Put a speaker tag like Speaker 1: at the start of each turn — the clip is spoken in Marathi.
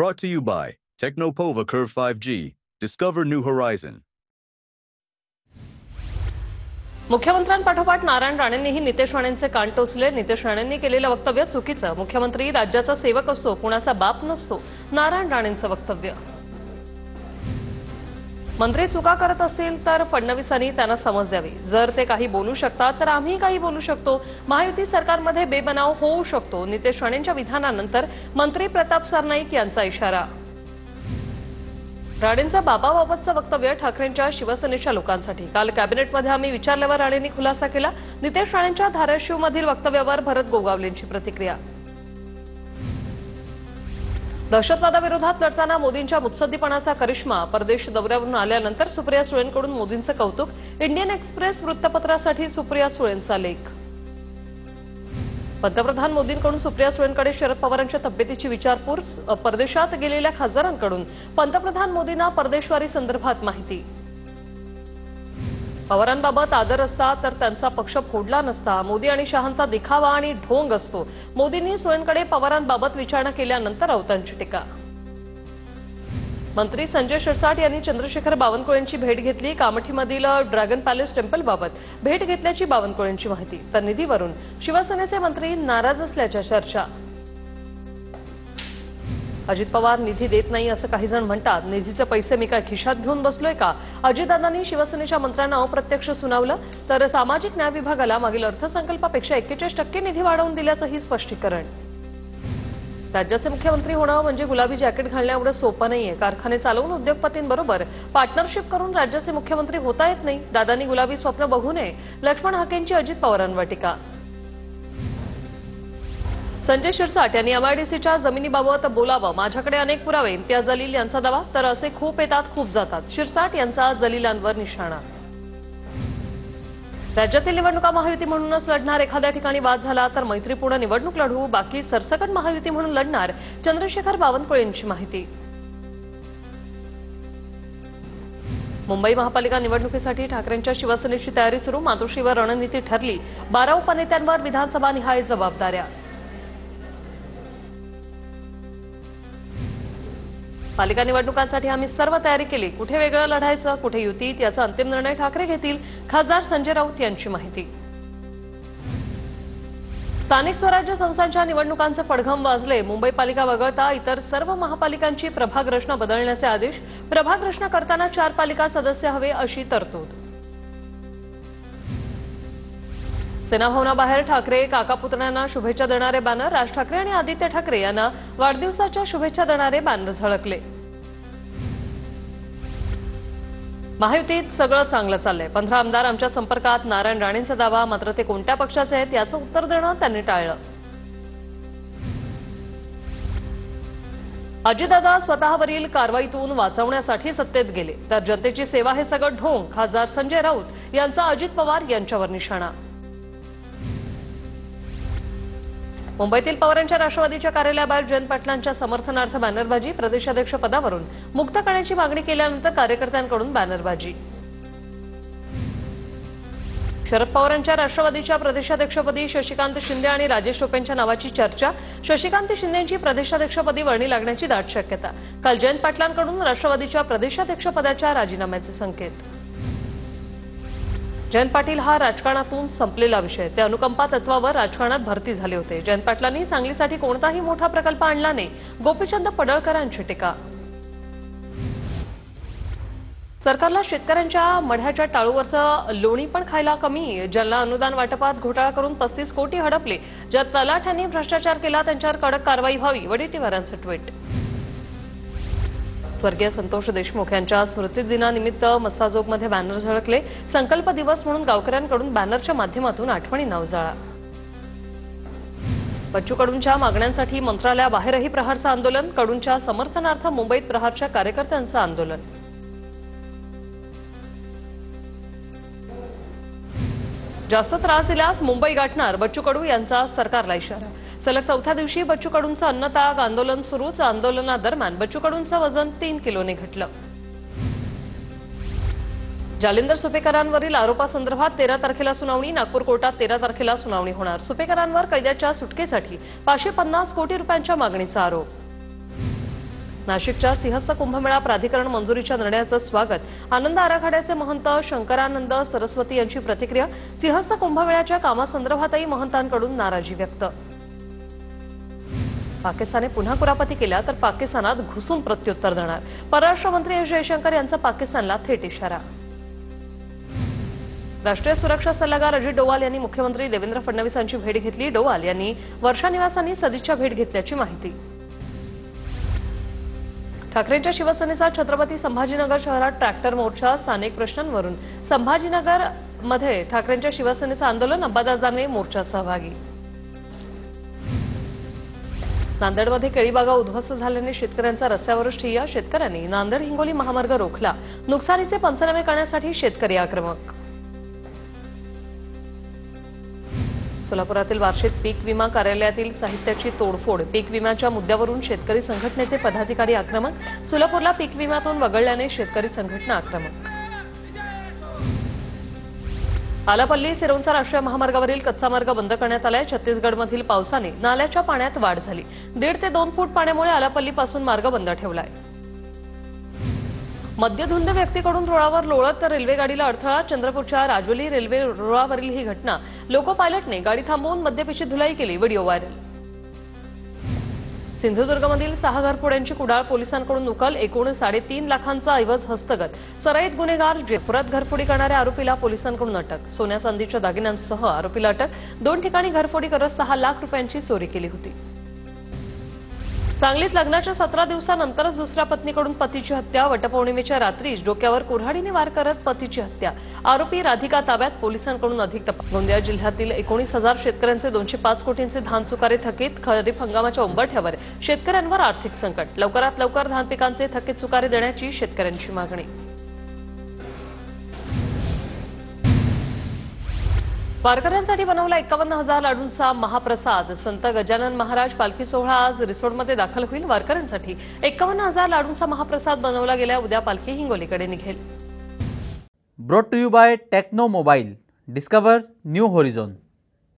Speaker 1: Brought to you by Technopova Curve 5G. Discover new horizon.
Speaker 2: मुख्यमंत्र्यांपाठोपाठ Narayan राणेंनीही Nitesh राणेंचे कान टोचले. नितेश राणेंनी केलेलं वक्तव्य चुकीचं. मुख्यमंत्री राज्याचा सेवक असतो, कुणाचा बाप नसतो. नारायण राणेंचं वक्तव्य. मंत्री चुका करत असतील तर फडणवीसांनी त्यांना समज द्यावी. जर ते काही बोलू शकतात तर आम्ही काही बोलू शकतो. महायुती सरकारमध्ये बेबनाव होऊ शकतो. नितेश राणेंच्या विधानानंतर मंत्री प्रताप सरनाईक यांचा इशारा. राणेंचं बाबाबाबतचं वक्तव्य ठाकरेंच्या शिवसेनेच्या लोकांसाठी. काल कॅबिनेटमध्ये आम्ही विचारल्यावर राणेंनी खुलासा केला. नितेश राणेंच्या धाराशिवमधील वक्तव्यावर भरत गोगावलेंची प्रतिक्रिया. दहशतवादाविरोधात लढताना मोदींच्या मुत्सद्दीपणाचा करिश्मा. परदेश दौऱ्यावरून आल्यानंतर सुप्रिया सुळेंकडून मोदींचं कौतुक. इंडियन एक्सप्रेस वृत्तपत्रासाठी सुप्रिया सुळेंचा लेख. पंतप्रधान मोदींकडून सुप्रिया सुळेंकडे शरद पवारांच्या तब्येतीची विचारपूस. परदेशात गेलेल्या खासदारांकडून पंतप्रधान मोदींना परदेशवारी संदर्भात माहिती. पवारांबाबत आदर असता तर त्यांचा पक्ष फोडला नसता. मोदी आणि शहांचा दिखावा आणि ढोंग असतो. मोदींनी सुळेंकडे पवारांबाबत विचारणा केल्यानंतर राऊतांची टीका. मंत्री संजय शिरसाट यांनी चंद्रशेखर बावनकुळेंची भेट घेतली. कामठीमधील ड्रॅगन पॅलेस टेम्पलबाबत भेट घेतल्याची बावनकुळेंची माहिती. तर निधीवरून शिवसेनेचे मंत्री नाराज असल्याच्या चर्चा. अजित पवार निधी देत नाही असं काही जण म्हणतात. निधीचे पैसे मी काय खिशात घेऊन बसलोय का? अजितदादांनी शिवसेनेच्या मंत्र्यांना अप्रत्यक्ष सुनावलं. तर सामाजिक न्याय विभागाला मागील अर्थसंकल्पापेक्षा 41% निधी वाढवून दिल्याचंही स्पष्टीकरण. राज्याचे मुख्यमंत्री होणं म्हणजे गुलाबी जॅकेट घालण्या एवढं सोपं नाहीये. कारखाने चालवून उद्योगपतींबरोबर पार्टनरशिप करून राज्याचे मुख्यमंत्री होता येत नाही. दादांनी गुलाबी स्वप्न बघू नये. लक्ष्मण हाकेंची अजित पवारांवर टीका. संजय शिरसाट यांनी एमआयडीसीच्या जमिनीबाबत बोलावं. माझ्याकडे अनेक पुरावे. इम्तियाज जलील यांचा दावा. तर असे खूप येतात, खूप जातात. शिरसाट यांचा जलीलांवर निशाणा. राज्यातील निवडणुका महायुती म्हणूनच लढणार. एखाद्या ठिकाणी वाद झाला तर मैत्रीपूर्ण निवडणूक लढू. बाकी सरसकट महायुती म्हणून लढणार. चंद्रशेखर बावनकुळेंची माहिती. मुंबई महापालिका निवडणुकीसाठी ठाकरेंच्या शिवसेनेची तयारी सुरू. मातोश्रीवर रणनीती ठरली. 12 उपनेत्यांवर विधानसभा निहाय जबाबदाऱ्या. पालिका निवडणुकांसाठी आम्ही सर्व तयारी केली. कुठे वेगळं लढायचं, कुठे युतीत, याचा अंतिम निर्णय ठाकरे घेतील. खासदार संजय राऊत यांची माहिती. स्थानिक स्वराज्य संस्थांच्या निवडणुकांचे पडघम वाजले. मुंबई पालिका वगळता इतर सर्व महापालिकांची प्रभाग रचना बदलण्याचे आदेश. प्रभाग रचना करताना 4 पालिका सदस्य हवे अशी तरतूद. सेनाभवनाबाहेर ठाकरे काका पुतण्यांना शुभेच्छा देणारे बॅनर. राज ठाकरे आणि आदित्य ठाकरे यांना वाढदिवसाच्या शुभेच्छा देणारे बॅनर झळकले. महायुतीत सगळं चांगलं चाललंय. 15 आमदार आमच्या संपर्कात. नारायण राणेंचा दावा. मात्र ते कोणत्या पक्षाचे आहेत याचं उत्तर देणं त्यांनी टाळलं. अजितदादा स्वतःवरील कारवाईतून वाचवण्यासाठी सत्तेत गेले. तर जनतेची सेवा हे सगळं ढोंग. खासदार संजय राऊत यांचा अजित पवार यांच्यावर निशाणा. मुंबईतील पवारांच्या राष्ट्रवादीच्या कार्यालयाबाहेर जयंत पाटलांच्या समर्थनार्थ बॅनरबाजी. प्रदेशाध्यक्ष पदावरून मुक्त करण्याची मागणी केल्यानंतर कार्यकर्त्यांकडून बॅनरबाजी. शरद पवारांच्या राष्ट्रवादीच्या प्रदेशाध्यक्षपदी शशिकांत शिंदे आणि राजेश टोपेंच्या नावाची चर्चा. शशिकांत शिंदेंची प्रदेशाध्यक्षपदी वर्णी लागण्याची दाट शक्यता. काल जयंत पाटलांकडून राष्ट्रवादीच्या प्रदेशाध्यक्षपदाच्या राजीनाम्याचे संकेत. जयंत पाटील हा राजकारणातून संपलेला विषय. ते अनुकंपा तत्वावर राजकारणात भरती झाले होते. जयंत पाटलांनी सांगलीसाठी कोणताही मोठा प्रकल्प आणला नाही. गोपीचंद पडळकरांची टीका. सरकारला शेतकऱ्यांच्या मढ्याच्या टाळूवरचं लोणी पण खायला कमी. ज्यांना अनुदान वाटपात घोटाळा करून 35 कोटी हडपले. ज्या तलाठ्यांनी भ्रष्टाचार केला त्यांच्यावर कडक कारवाई व्हावी. वडेट्टीवारांचं ट्विट. स्वर्गीय संतोष देशमुख यांच्या स्मृतिदिनानिमित्त मस्साजोगमध्ये बॅनर झळकले. संकल्प दिवस म्हणून गावकऱ्यांकडून बॅनरच्या माध्यमातून आठवणी नवजाळा. बच्चू कडूंच्या मागण्यांसाठी मंत्रालयाबाहेरही प्रहारचं आंदोलन. कडूंच्या समर्थनार्थ मुंबईत प्रहारच्या कार्यकर्त्यांचं आंदोलन. जास्त त्रास दिल्यास मुंबई गाठणार. बच्चू कडू यांचा सरकारला इशारा. सलग 4थ्या दिवशी बच्चू कडूंचं अन्नत्याग आंदोलन सुरूच. आंदोलनादरम्यान बच्चू कडूंचं वजन 3 किलोने घटलं. जालिंदर सुपेकरांवरील आरोपासंदर्भात 13 तारखेला सुनावणी. नागपूर कोर्टात 13 तारखेला सुनावणी होणार. सुपेकरांवर कैद्याच्या सुटकेसाठी 550 कोटी रुपयांच्या मागणीचा आरोप. नाशिकच्या सिंहस्थ कुंभमेळा प्राधिकरण मंजुरीच्या निर्णयाचं स्वागत. आनंद आराखड्याचे महंत शंकरानंद सरस्वती यांची प्रतिक्रिया. सिंहस्थ कुंभमेळ्याच्या कामासंदर्भातही महंतांकडून नाराजी व्यक्त. पाकिस्तानने पुन्हा कुरापती केल्या तर पाकिस्तानात घुसून प्रत्युत्तर देणार. परराष्ट्र मंत्री एस जयशंकर यांचा पाकिस्तानला थेट इशारा. राष्ट्रीय सुरक्षा सल्लागार अजित डोवाल यांनी मुख्यमंत्री देवेंद्र फडणवीस यांची भेट घेतली. डोवाल यांनी वर्षा निवासांनी सदिच्छा भेट घेतल्याची माहिती. ठाकरेंच्या शिवसेनेचा छत्रपती संभाजीनगर शहरात ट्रॅक्टर मोर्चा. स्थानिक प्रश्नांवरून संभाजीनगरमध्ये ठाकरेंच्या शिवसेनेचं आंदोलन. अंबादासाने मोर्चात सहभागी. नांदेडमध्ये केळीबागा उद्ध्वस्त झाल्याने शेतकऱ्यांचा रस्त्यावरच ठिय्या. शेतकऱ्यांनी नांदेड हिंगोली महामार्ग रोखला. नुकसानीचे पंचनामे करण्यासाठी शेतकरी आक्रमक. सोलापुरातील बार्शीत पीक विमा कार्यालयातील साहित्याची तोडफोड. पीक विम्याच्या मुद्द्यावरून शेतकरी संघटनेचे पदाधिकारी आक्रमक. सोलापूरला पीक विम्यातून वगळल्याने शेतकरी संघटना आक्रमक. आलापल्ली सिरोंचा राष्ट्रीय महामार्गावरील कच्चा मार्ग बंद करण्यात आलाय. छत्तीसगडमधील पावसाने नाल्याच्या पाण्यात वाढ झाली. 1.5 ते 2 फूट पाण्यामुळे आलापल्लीपासून मार्ग बंद ठेवलाय. मद्यधुंद व्यक्तीकडून रुळावर लोळत रेल्वे गाडीला अडथळा. चंद्रपूरच्या राजोली रेल्वे रुळावरील ही घटना. लोको पायलटने गाडी थांबवून मद्यपिशी धुलाई केली. Video viral. सिंधुदुर्गमधील 6 घरफोड्यांची कुडाळ पोलिसांकडून उकल. एकूण 3.5 लाखांचा ऐवज हस्तगत. सराईत गुन्हेगार जयपुरात घरफोडी करणाऱ्या आरोपीला पोलिसांकडून अटक. सोन्या चांदीच्या दागिन्यांसह आरोपीला अटक. 2 ठिकाणी घरफोडी करत 6 लाख रुपयांची चोरी केली होती. सांगलीत लग्नाच्या 17 दिवसानंतरच दुसऱ्या पत्नीकडून पतीची हत्या. वटपौर्णिमेच्या रात्रीच डोक्यावर कुऱ्हाडीने वार करत पतीची हत्या. आरोपी राधिका ताब्यात. पोलिसांकडून अधिक तपास. गोंदिया जिल्ह्यातील 19,000 शेतकऱ्यांचे 205 कोटींचे धान चुकारे थकीत. खरीप हंगामाच्या उंबरठ्यावर शेतकऱ्यांवर आर्थिक संकट. लवकरात लवकर धान पिकांचे थकीत चुकारे देण्याची शेतकऱ्यांची मागणी. वारकऱ्यांसाठी बनवला 51,000 लाडूंचा महाप्रसाद. संत गजानन महाराज पालखी सोहळा आज रिसोडमध्ये दाखल होईल. वारकऱ्यांसाठी 51,000 लाडूंचा महाप्रसाद बनवला गेला. उद्या पालखी हिंगोलीकडे निघेल.
Speaker 3: Brought to you by Tecno mobile. Discover new होरिझोन.